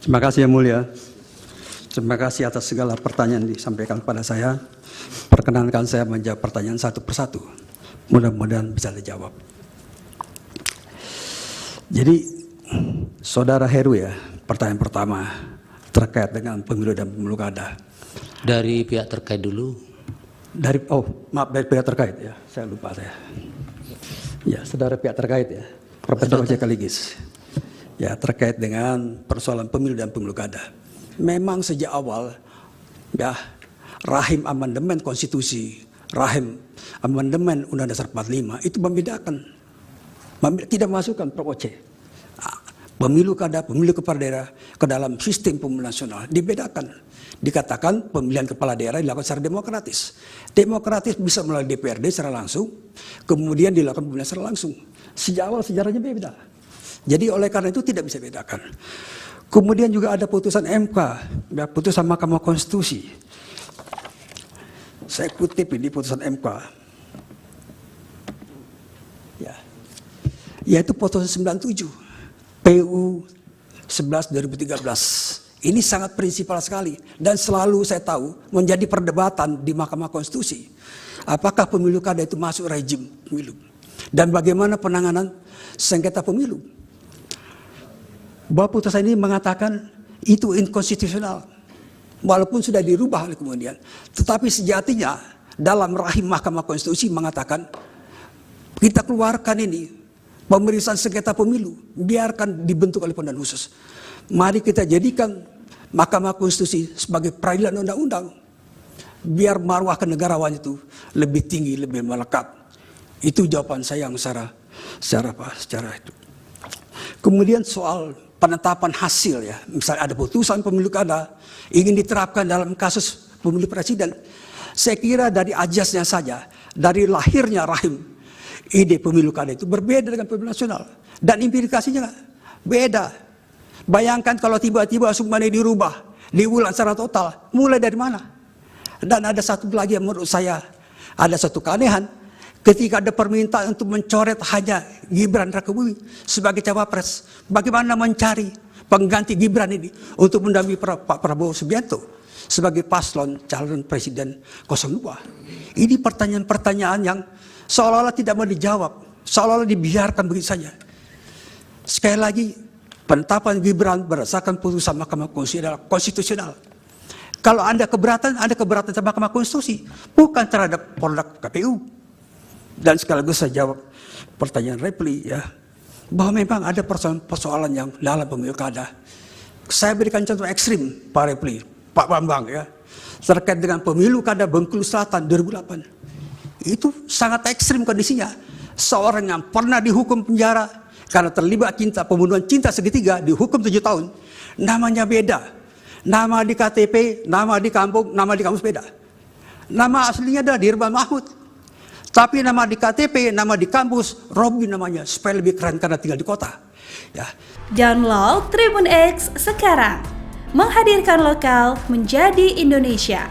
Terima kasih Yang Mulia. Terima kasih atas segala pertanyaan disampaikan kepada saya. Perkenankan saya menjawab pertanyaan satu persatu. Mudah-mudahan bisa dijawab. Jadi, Saudara Heru ya, pertanyaan pertama terkait dengan pemilu dan pemilu kada. Dari pihak terkait dulu. Dari pihak terkait ya, saya lupa saya. Ya, saudara pihak terkait ya, Profesor Oce Kaligis. Ya, terkait dengan persoalan pemilu dan pemilu kada. Memang sejak awal ya, rahim amandemen konstitusi, rahim amandemen Undang-Undang Dasar 45 itu membedakan, tidak masukkan Prof. Oce. Pemilu kada, pemilu kepala daerah ke dalam sistem pemilu nasional dibedakan. Dikatakan pemilihan kepala daerah dilakukan secara demokratis. Demokratis bisa melalui DPRD secara langsung, kemudian dilakukan pemilihan secara langsung. Sejak awal sejarahnya beda. Jadi oleh karena itu tidak bisa bedakan. Kemudian juga ada putusan MK, ya, putusan Mahkamah Konstitusi. Saya kutip ini putusan MK. Ya. Yaitu putusan 97 PU 11 2013. Ini sangat prinsipal sekali dan selalu saya tahu menjadi perdebatan di Mahkamah Konstitusi. Apakah pemilu kada itu masuk rejim pemilu? Dan bagaimana penanganan sengketa pemilu? Bahwa putusan ini mengatakan itu inkonstitusional. Walaupun sudah dirubah kemudian. Tetapi sejatinya dalam rahim Mahkamah Konstitusi mengatakan kita keluarkan ini pemeriksaan sengketa pemilu. Biarkan dibentuk oleh pemilihan khusus. Mari kita jadikan Mahkamah Konstitusi sebagai peradilan undang-undang. Biar marwah kenegarawan itu lebih tinggi, lebih melekat. Itu jawaban saya yang secara itu. Kemudian soal penetapan hasil ya, misalnya ada putusan pemilu kada ingin diterapkan dalam kasus pemilu presiden. Saya kira dari ajasnya saja, dari lahirnya rahim ide pemilu kada itu berbeda dengan pemilu nasional dan implikasinya beda. Bayangkan kalau tiba-tiba semuanya dirubah, diulang secara total, mulai dari mana? Dan ada satu lagi yang menurut saya ada satu keanehan. Ketika ada permintaan untuk mencoret hanya Gibran Rakebumi sebagai cawapres, bagaimana mencari pengganti Gibran ini untuk mendampingi Pak Prabowo Subianto sebagai paslon calon presiden 02? Ini pertanyaan-pertanyaan yang seolah-olah tidak mau dijawab, seolah-olah dibiarkan begitu saja. Sekali lagi, penetapan Gibran berdasarkan putusan Mahkamah Konstitusi adalah konstitusional. Kalau Anda keberatan terhadap Mahkamah Konstitusi, bukan terhadap produk KPU. Dan sekaligus saya jawab pertanyaan Repli ya, bahwa memang ada persoalan yang dalam pemilu kada. Saya berikan contoh ekstrim Pak Repli, Pak Bambang ya, terkait dengan pemilu kada Bengkulu Selatan 2008. Itu sangat ekstrim kondisinya. Seorang yang pernah dihukum penjara karena terlibat pembunuhan cinta segitiga dihukum 7 tahun. Namanya beda. Nama di KTP, nama di kampung, nama di kampus beda. Nama aslinya adalah Dirban Mahmud. Tapi nama di KTP, nama di kampus, Robby namanya, supaya lebih keren karena tinggal di kota. Ya. Download Tribun X sekarang, menghadirkan lokal menjadi Indonesia.